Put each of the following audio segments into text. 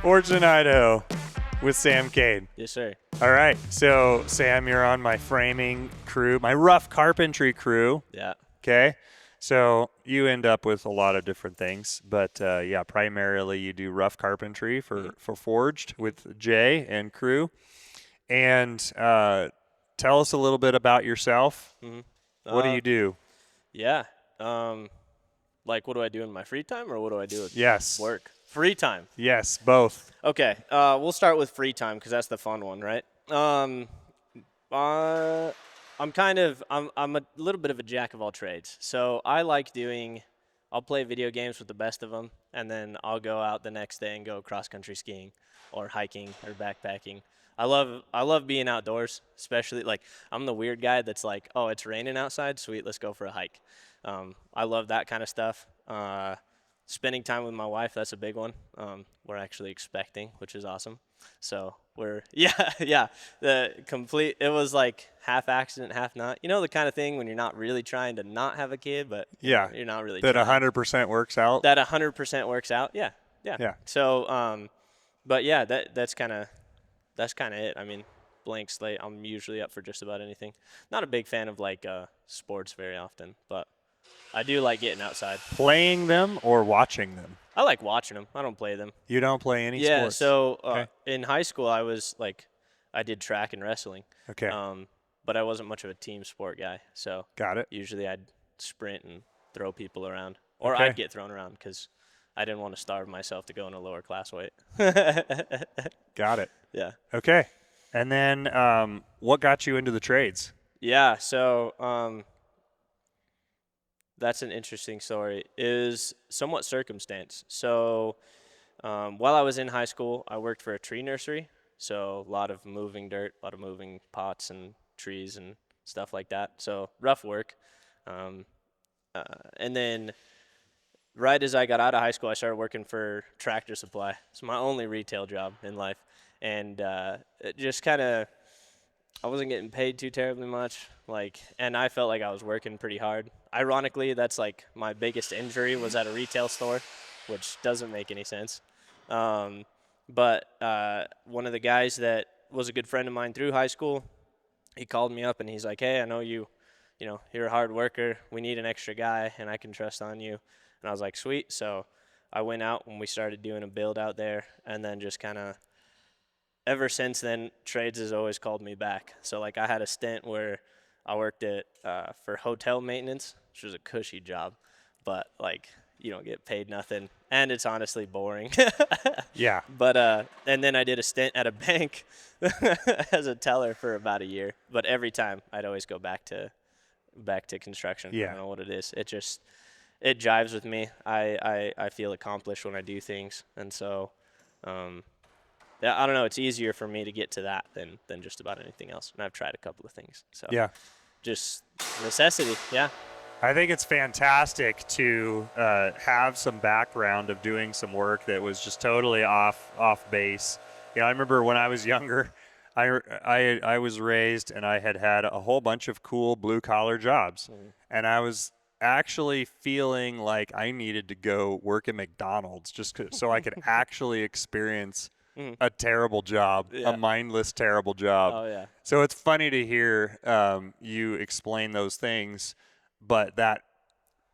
Forged in Idaho with Sam Kane. Yes, sir. All right. So, Sam, you're on my framing crew, my rough carpentry crew. Yeah. Okay. So you end up with a lot of different things, but yeah, primarily you do rough carpentry for Forged with Jay and crew. And tell us a little bit about yourself. What do you do? Yeah. Like, what do I do in my free time, or what do I do with Yes. work? Free time. Yes, both. Okay. We'll start with free time because that's the fun one, right? I'm a little bit of a jack of all trades. So I like I'll play video games with the best of them, and then I'll go out the next day and go cross country skiing or hiking or backpacking. I love being outdoors, especially like I'm the weird guy that's like, oh, it's raining outside, sweet, let's go for a hike. I love that kind of stuff. Spending time with my wife, that's a big one. We're actually expecting, which is awesome. So it was like half accident, half not. You know, the kind of thing when you're not really trying to not have a kid, but Yeah. you're not really That trying. 100% works out. That 100% works out. Yeah. So, but yeah, that's kind of it. I mean, blank slate. I'm usually up for just about anything. Not a big fan of like sports very often, but I do like getting outside. Playing them or watching them? I like watching them. I don't play them. You don't play any Yeah, sports? so Okay. in high school I did track and wrestling. Okay. But I wasn't much of a team sport guy. So Got it. usually I'd sprint and throw people around. Or Okay. I'd get thrown around because I didn't want to starve myself to go in a lower class weight. Got it. Yeah. Okay. And then what got you into the trades? Yeah, so that's an interesting story. It is somewhat circumstance. So while I was in high school, I worked for a tree nursery. So a lot of moving dirt, a lot of moving pots and trees and stuff like that. So rough work. And then right as I got out of high school, I started working for Tractor Supply. It's my only retail job in life. And it just kind of, I wasn't getting paid too terribly much, and I felt like I was working pretty hard. Ironically, that's like my biggest injury was at a retail store, which doesn't make any sense. But one of the guys that was a good friend of mine through high school, he called me up and he's like, "Hey, I know you're a hard worker. We need an extra guy, and I can trust on you." And I was like, "Sweet." So I went out and we started doing a build out there, and then just kind of ever since then, trades has always called me back. So, like, I had a stint where I worked for hotel maintenance, which was a cushy job, but, like, you don't get paid nothing, and it's honestly boring. Yeah. But and then I did a stint at a bank as a teller for about a year. But every time, I'd always go back to construction. Yeah. I don't know what it is. It jives with me. I feel accomplished when I do things, and so. Yeah, I don't know. It's easier for me to get to that than just about anything else. And I've tried a couple of things. So Yeah. just necessity. Yeah. I think it's fantastic to have some background of doing some work that was just totally off base. You know, I remember when I was younger, I was raised and I had a whole bunch of cool blue collar jobs, and I was actually feeling like I needed to go work at McDonald's just so I could actually experience a terrible job, Yeah. a mindless terrible job. Oh, yeah. So it's funny to hear you explain those things, but that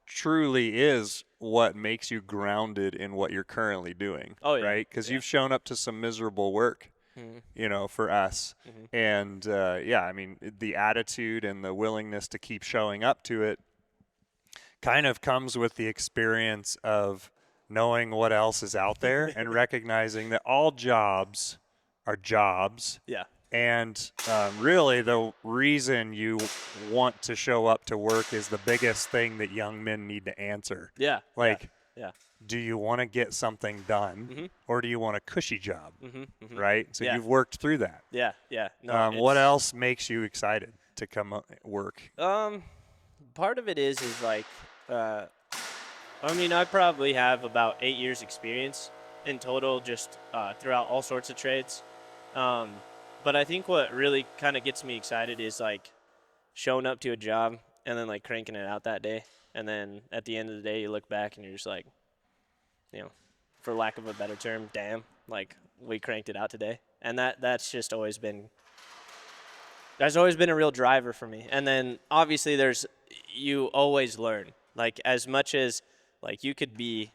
truly is what makes you grounded in what you're currently doing. Oh, yeah. Right? Because Yeah. you've shown up to some miserable work, for us. And, I mean, the attitude and the willingness to keep showing up to it kind of comes with the experience of knowing what else is out there and recognizing that all jobs are jobs. Yeah. And really the reason you want to show up to work is the biggest thing that young men need to answer. Yeah. Like, Yeah. do you want to get something done or do you want a cushy job? Right? So Yeah. you've worked through that. Yeah. Yeah. No. What else makes you excited to come work? Part of it is like, I mean, I probably have about 8 years experience in total, just throughout all sorts of trades. But I think what really kind of gets me excited is like showing up to a job and then like cranking it out that day. And then at the end of the day, you look back and you're just like, for lack of a better term, damn, like we cranked it out today. And that's just always been a real driver for me. And then obviously you always learn. Like as much as like you could be,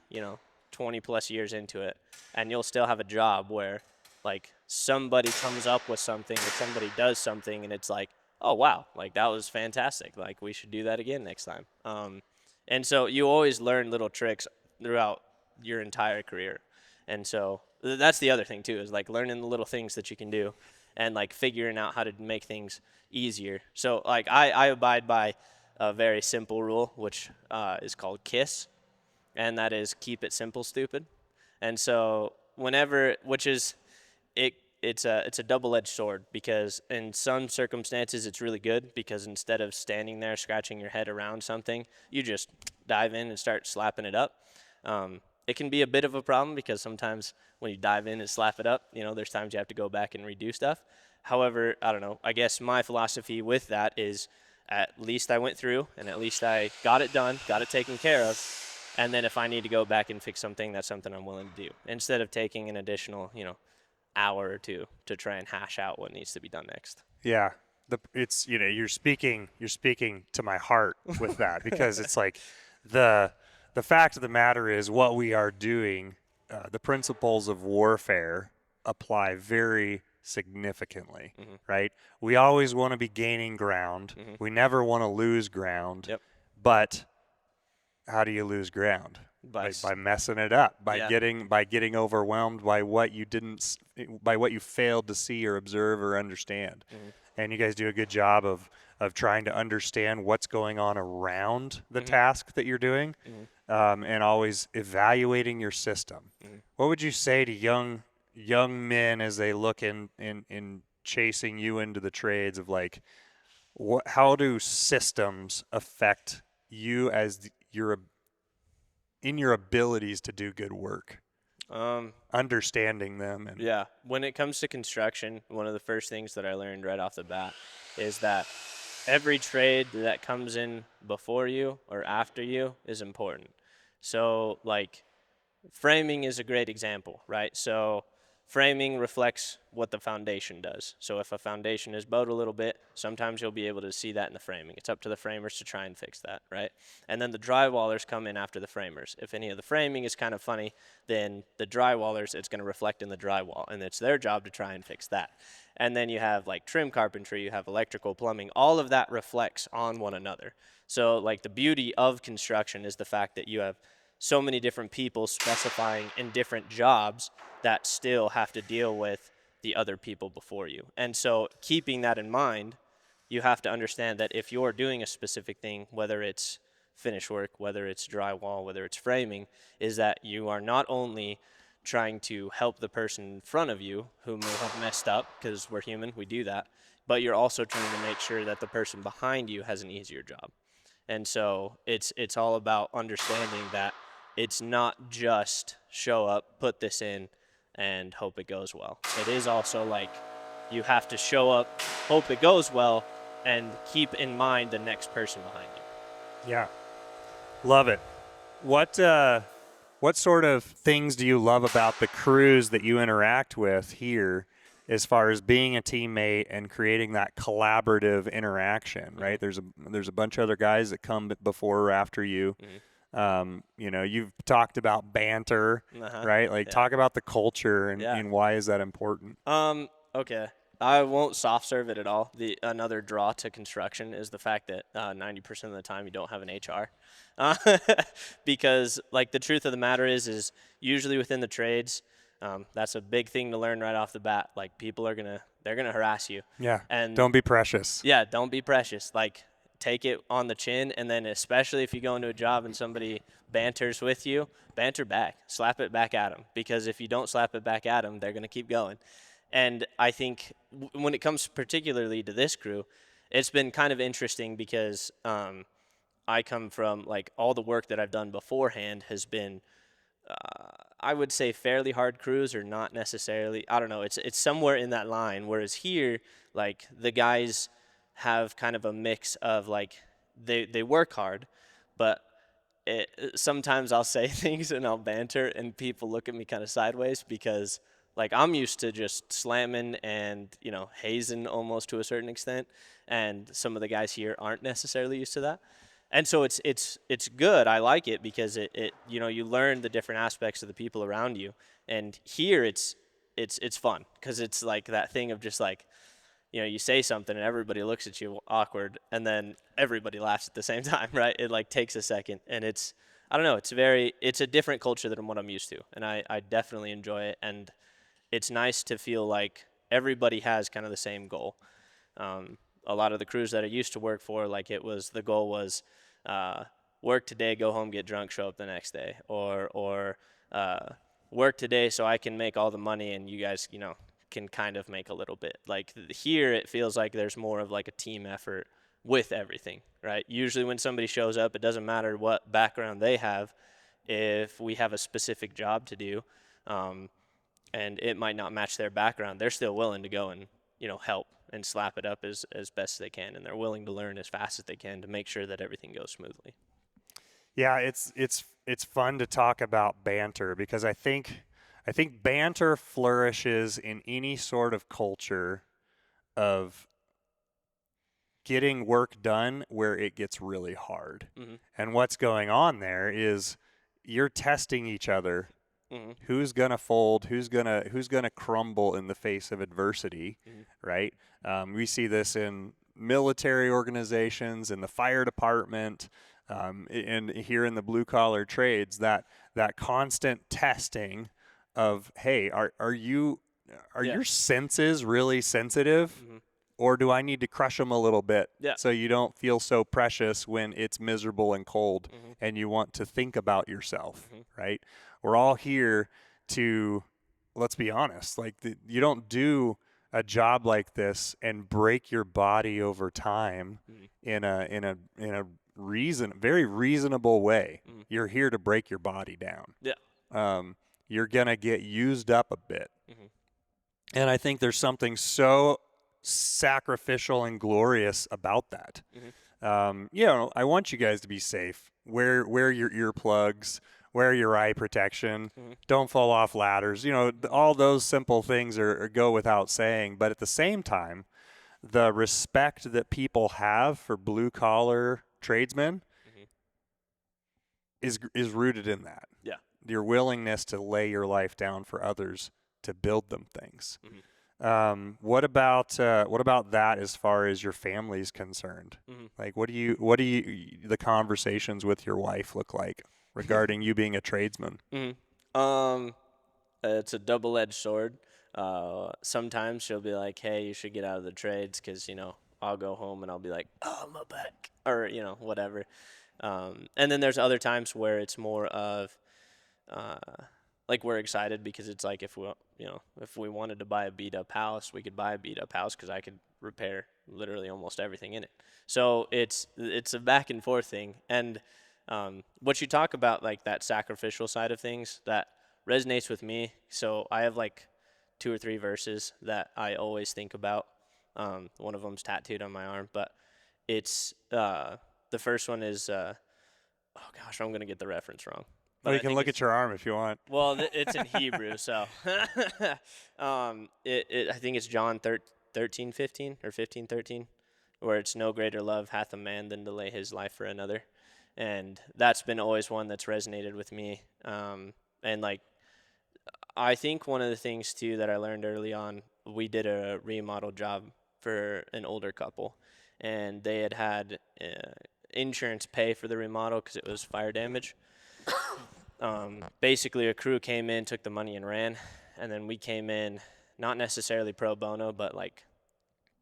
20 plus years into it and you'll still have a job where like somebody comes up with something or somebody does something and it's like, oh wow, like that was fantastic. Like we should do that again next time. And so you always learn little tricks throughout your entire career. And so that's the other thing too, is like learning the little things that you can do and like figuring out how to make things easier. So like I abide by a very simple rule, which is called KISS, and that is keep it simple, stupid. And so it's a double-edged sword, because in some circumstances it's really good, because instead of standing there scratching your head around something, you just dive in and start slapping it up. It can be a bit of a problem because sometimes when you dive in and slap it up, there's times you have to go back and redo stuff. However, I don't know, I guess my philosophy with that is at least I went through and at least I got it done, got it taken care of. And then if I need to go back and fix something, that's something I'm willing to do, instead of taking an additional, hour or two to try and hash out what needs to be done next. Yeah. It's, you're speaking to my heart with that, because it's like the fact of the matter is what we are doing, the principles of warfare apply very significantly, right? We always want to be gaining ground. We never want to lose ground. Yep. But how do you lose ground? By messing it up, by getting overwhelmed by what you failed to see or observe or understand. And you guys do a good job of trying to understand what's going on around the task that you're doing, and always evaluating your system. What would you say to young men as they look in chasing you into the trades of like, how do systems affect you as in your abilities to do good work? Understanding them. Yeah. When it comes to construction, one of the first things that I learned right off the bat is that every trade that comes in before you or after you is important. So, like, framing is a great example, right? So framing reflects what the foundation does. So if a foundation is bowed a little bit, sometimes you'll be able to see that in the framing. It's up to the framers to try and fix that, right? And then the drywallers come in after the framers. If any of the framing is kind of funny, then the drywallers, it's going to reflect in the drywall, and it's their job to try and fix that. And then you have like trim carpentry, you have electrical, plumbing, all of that reflects on one another. So like the beauty of construction is the fact that you have so many different people specifying in different jobs that still have to deal with the other people before you. And so keeping that in mind, you have to understand that if you're doing a specific thing, whether it's finish work, whether it's drywall, whether it's framing, is that you are not only trying to help the person in front of you who may have messed up, because we're human, we do that, but you're also trying to make sure that the person behind you has an easier job. And so it's all about understanding that it's not just show up, put this in, and hope it goes well. It is also like you have to show up, hope it goes well, and keep in mind the next person behind you. Yeah. Love it. What sort of things do you love about the crews that you interact with here as far as being a teammate and creating that collaborative interaction, right? There's a bunch of other guys that come before or after you. You've talked about banter, right? Like talk about the culture and why is that important? Okay. I won't soft serve it at all. Another draw to construction is the fact that 90% of the time you don't have an HR. Because like the truth of the matter is usually within the trades, that's a big thing to learn right off the bat. Like people they're gonna harass you. Yeah. And don't be precious. Yeah, don't be precious. Like take it on the chin, and then especially if you go into a job and somebody banters with you, banter back, slap it back at them. Because if you don't slap it back at them, they're gonna keep going. And I think when it comes particularly to this crew, it's been kind of interesting because I come from like all the work that I've done beforehand has been, I would say fairly hard crews, or not necessarily. I don't know. It's somewhere in that line. Whereas here, like the guys have kind of a mix of like they work hard, but sometimes I'll say things and I'll banter, and people look at me kind of sideways because like I'm used to just slamming and hazing almost to a certain extent, and some of the guys here aren't necessarily used to that. And so it's good. I like it because it you learn the different aspects of the people around you, and here it's fun because it's like that thing of just like you say something and everybody looks at you awkward, and then everybody laughs at the same time, right? It like takes a second, and I don't know, it's a different culture than what I'm used to, and I definitely enjoy it, and it's nice to feel like everybody has kind of the same goal. A lot of the crews that I used to work for, like the goal was work today, go home, get drunk, show up the next day, or work today so I can make all the money and you guys, can kind of make a little bit. Like here, it feels like there's more of like a team effort with everything, right? Usually when somebody shows up, it doesn't matter what background they have. If we have a specific job to do, and it might not match their background, they're still willing to go and help and slap it up as best they can, and they're willing to learn as fast as they can to make sure that everything goes smoothly. Yeah, it's fun to talk about banter because I think banter flourishes in any sort of culture of getting work done where it gets really hard. Mm-hmm. And what's going on there is you're testing each other. Mm-hmm. Who's gonna fold? Who's gonna crumble in the face of adversity? Mm-hmm. Right? We see this in military organizations, in the fire department, and here in the blue collar trades. That constant testing of, hey, are your senses really sensitive? Mm-hmm. Or do I need to crush them a little bit so you don't feel so precious when it's miserable and cold and you want to think about yourself, right? We're all here to, let's be honest, like you don't do a job like this and break your body over time in a very reasonable way. You're here to break your body down. Yeah. You're going to get used up a bit. And I think there's something so sacrificial and glorious about that. I want you guys to be safe. Wear your earplugs, wear your eye protection, don't fall off ladders. All those simple things go without saying. But at the same time, the respect that people have for blue collar tradesmen is rooted in that. Yeah. Your willingness to lay your life down for others to build them things. What about that as far as your family's concerned? Like, what do you the conversations with your wife look like regarding you being a tradesman? It's a double-edged sword. Sometimes she'll be like, hey, you should get out of the trades because, I'll go home and I'll be like, oh, my back, or, whatever. And then there's other times where it's more of, like we're excited because it's like if we wanted to buy a beat up house, we could buy a beat up house because I could repair literally almost everything in it. So it's a back and forth thing. And what you talk about, like that sacrificial side of things, that resonates with me. So I have like 2 or 3 verses that I always think about. One of them's tattooed on my arm, but it's the first one is oh gosh, I'm gonna get the reference wrong. But you can look at your arm if you want. Well, it's in Hebrew, so I think it's John 13:15 or 15:13, where it's no greater love hath a man than to lay his life for another, and that's been always one that's resonated with me. And like, I think one of the things too that I learned early on, we did a remodel job for an older couple, and they had insurance pay for the remodel because it was fire damage. Basically a crew came in, took the money and ran, and then we came in, not necessarily pro bono, but like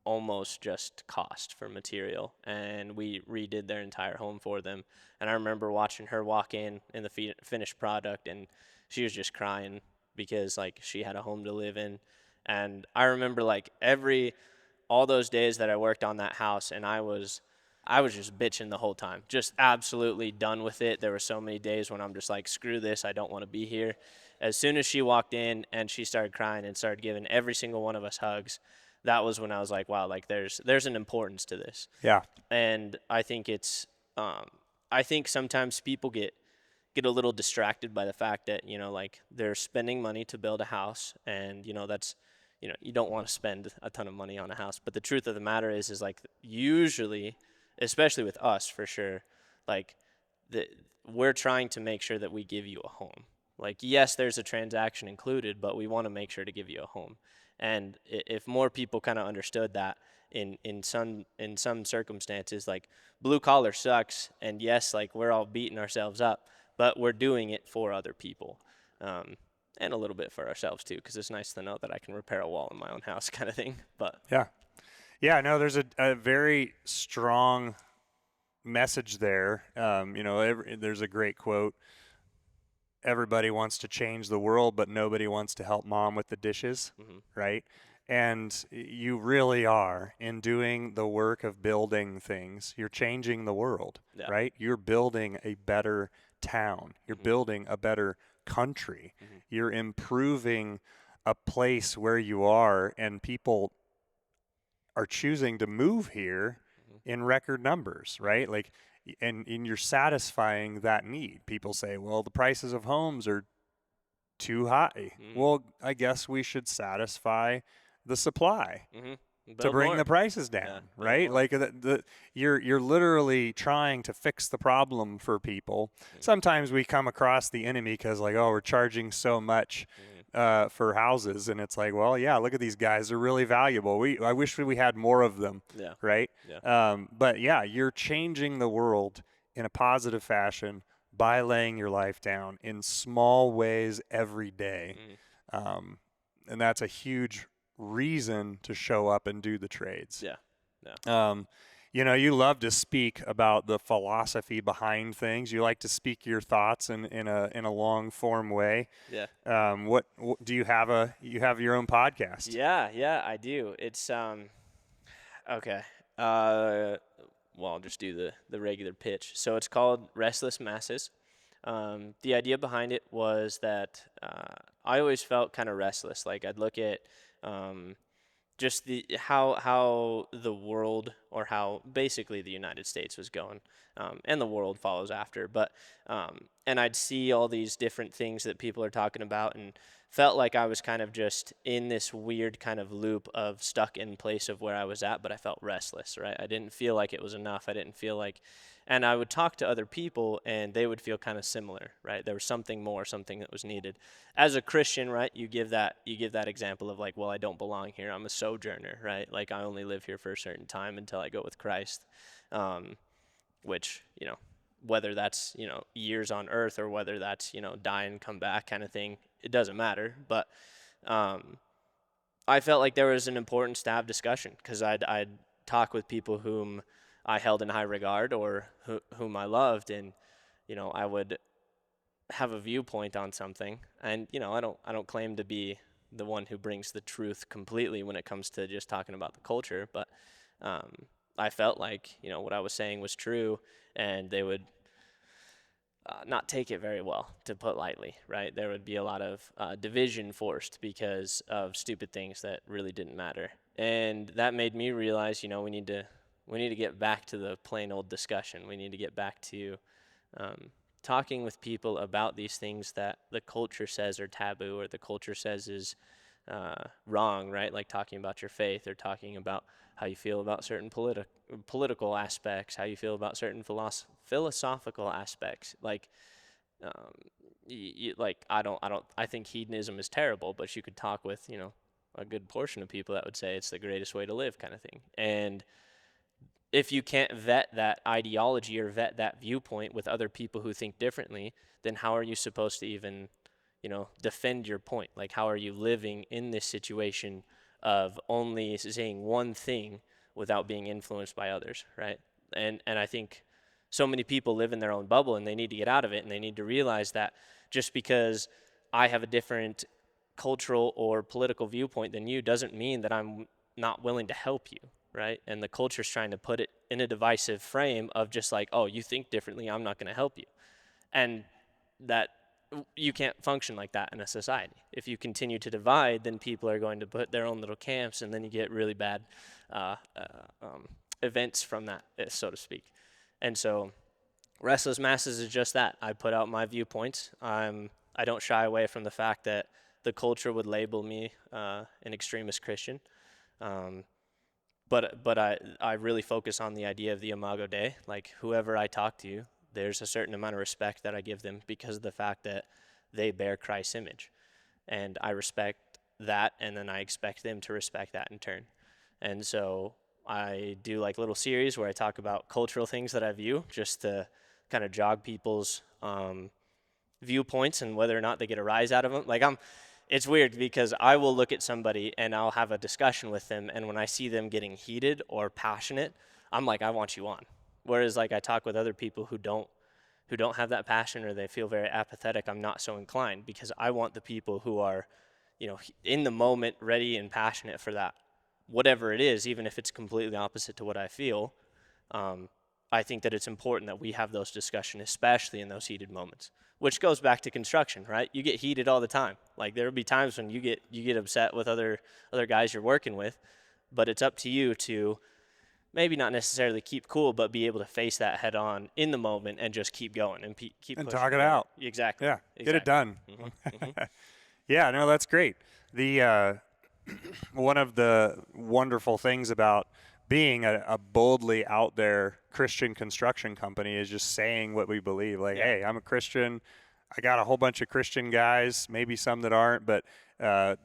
almost just cost for material, and we redid their entire home for them. And I remember watching her walk in the finished product, and she was just crying because like she had a home to live in. And I remember like all those days that I worked on that house, and I was just bitching the whole time, just absolutely done with it. There were so many days when I'm just like, screw this, I don't want to be here. As soon as she walked in and she started crying and started giving every single one of us hugs, that was when I was like, wow, like there's an importance to this. Yeah. And I think it's I think sometimes people get a little distracted by the fact that, like, they're spending money to build a house, and that's, you don't want to spend a ton of money on a house. But the truth of the matter is like, usually, especially with us for sure, like, we're trying to make sure that we give you a home. Like, yes, there's a transaction included, but we want to make sure to give you a home. And if more people kind of understood that, in some circumstances, like, blue collar sucks, and yes, like, we're all beating ourselves up, but we're doing it for other people, and a little bit for ourselves too, because it's nice to know that I can repair a wall in my own house, kind of thing. But Yeah, no, there's a very strong message there. There's a great quote. Everybody wants to change the world, but nobody wants to help mom with the dishes, right? And you really are, in doing the work of building things. You're changing the world, right? You're building a better town. You're building a better country. You're improving a place where you are, and people are choosing to move here in record numbers, right? Like, and you're satisfying that need. People say, well, the prices of homes are too high. Well, I guess we should satisfy the supply to bring more. the prices down, right? Like, you're literally trying to fix the problem for people. Sometimes we come across the enemy because, like, oh, we're charging so much for houses, and it's like, well, yeah, look at these guys; they're really valuable. I wish we had more of them, right? But yeah, you're changing the world in a positive fashion by laying your life down in small ways every day, and that's a huge reason to show up and do the trades. You love to speak about the philosophy behind things. You like to speak your thoughts in a long form way. What do you have your own podcast? Yeah, I do. It's okay. Well, I'll just do the regular pitch. So it's called Restless Masses. The idea behind it was that I always felt kind of restless. Like, I'd look at just how the world, or how basically the United States was going, and the world follows after. But and I'd see all these different things that people are talking about, and felt like I was kind of just in this weird kind of loop of stuck in place of where I was at, but I felt restless, right? I didn't feel like it was enough. I didn't feel like, and I would talk to other people, and they would feel kind of similar, right? There was something more, something that was needed. As a Christian, right, you give that example of, like, well, I don't belong here. I'm a sojourner, right? Like, I only live here for a certain time until I go with Christ, which, whether that's, years on earth, or whether that's, die and come back kind of thing, it doesn't matter. But I felt like there was an importance to have discussion, because I'd talk with people whom I held in high regard, or whom I loved, and I would have a viewpoint on something, and I don't claim to be the one who brings the truth completely when it comes to just talking about the culture, but I felt like what I was saying was true, and they would not take it very well, to put lightly, right? There would be a lot of division forced because of stupid things that really didn't matter, and that made me realize, we need to get back to the plain old discussion. We need to get back to talking with people about these things that the culture says are taboo, or the culture says is wrong, right? Like talking about your faith, or talking about how you feel about certain political aspects, how you feel about certain philosophical aspects. Like, I think hedonism is terrible, but you could talk with, a good portion of people that would say it's the greatest way to live, kind of thing. And if you can't vet that ideology, or vet that viewpoint with other people who think differently, then how are you supposed to even, defend your point? Like, how are you living in this situation of only saying one thing without being influenced by others, right? And I think so many people live in their own bubble, and they need to get out of it, and they need to realize that just because I have a different cultural or political viewpoint than you doesn't mean that I'm not willing to help you, right? And the culture's trying to put it in a divisive frame of just like, oh, you think differently, I'm not going to help you. And that you can't function like that in a society. If you continue to divide, then people are going to put their own little camps, and then you get really bad events from that, so to speak. And so Restless Masses is just that. I put out my viewpoints. I don't shy away from the fact that the culture would label me an extremist Christian. But I really focus on the idea of the Imago Dei. Like, whoever I talk to, there's a certain amount of respect that I give them because of the fact that they bear Christ's image. And I respect that, and then I expect them to respect that in turn. And so I do like little series where I talk about cultural things that I view, just to kind of jog people's viewpoints and whether or not they get a rise out of them. Like, it's weird because I will look at somebody and I'll have a discussion with them, and when I see them getting heated or passionate, I'm like, I want you on. Whereas, like, I talk with other people who don't have that passion, or they feel very apathetic, I'm not so inclined, because I want the people who are, in the moment, ready and passionate for that, whatever it is, even if it's completely opposite to what I feel. I think that it's important that we have those discussions, especially in those heated moments, which goes back to construction, right? You get heated all the time. Like, there will be times when you get upset with other guys you're working with, but it's up to you to maybe not necessarily keep cool, but be able to face that head on in the moment and just keep going and keep and pushing talk it out. Exactly. Yeah, exactly. Get it done. Mm-hmm. Yeah, no, that's great. The one of the wonderful things about being a boldly out there Christian construction company is just saying what we believe. Like, hey, I'm a Christian. I got a whole bunch of Christian guys, maybe some that aren't, but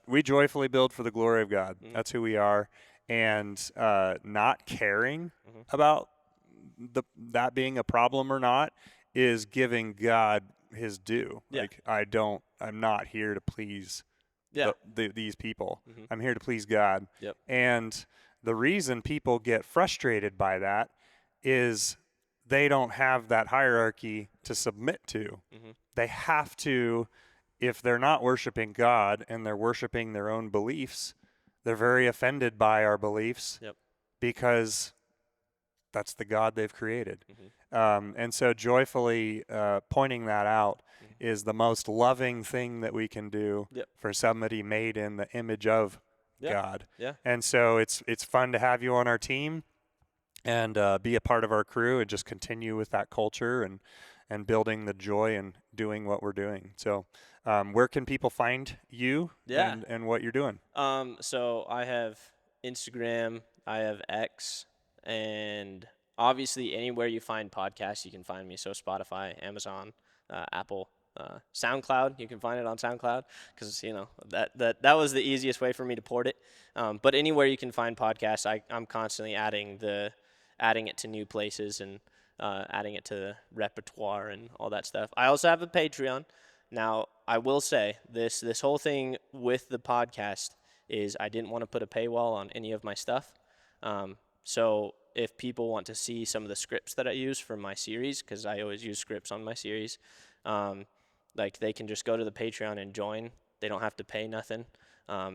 we joyfully build for the glory of God. Mm-hmm. That's who we are. And not caring about that being a problem or not is giving God his due. Yeah. Like, I'm not here to please these people. Mm-hmm. I'm here to please God. Yep. And the reason people get frustrated by that is they don't have that hierarchy to submit to. Mm-hmm. They have to, if they're not worshiping God and they're worshiping their own beliefs, they're very offended by our beliefs because that's the God they've created. Mm-hmm. And so joyfully pointing that out is the most loving thing that we can do for somebody made in the image of God. Yeah. And so it's fun to have you on our team and be a part of our crew and just continue with that culture and building the joy and doing what we're doing. So where can people find you and what you're doing? So I have Instagram, I have X, and obviously anywhere you find podcasts, you can find me. So Spotify, Amazon, Apple, SoundCloud, you can find it on SoundCloud because, that was the easiest way for me to port it. But anywhere you can find podcasts, I'm constantly adding it to new places and adding it to the repertoire and all that stuff. I also have a Patreon. Now, I will say this whole thing with the podcast is I didn't want to put a paywall on any of my stuff. So if people want to see some of the scripts that I use for my series, because I always use scripts on my series, like, they can just go to the Patreon and join. They don't have to pay nothing.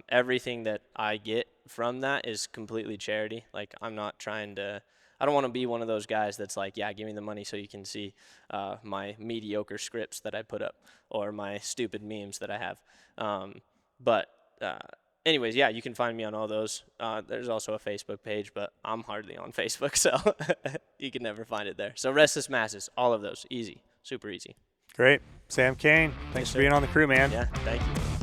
Everything that I get from that is completely charity. Like, I don't want to be one of those guys that's like, give me the money so you can see my mediocre scripts that I put up or my stupid memes that I have. But anyways, you can find me on all those. There's also a Facebook page, but I'm hardly on Facebook, so you can never find it there. So Restless Masses, all of those, easy, super easy. Great. Sam Kane, thanks for being on the crew, man. Yeah, thank you.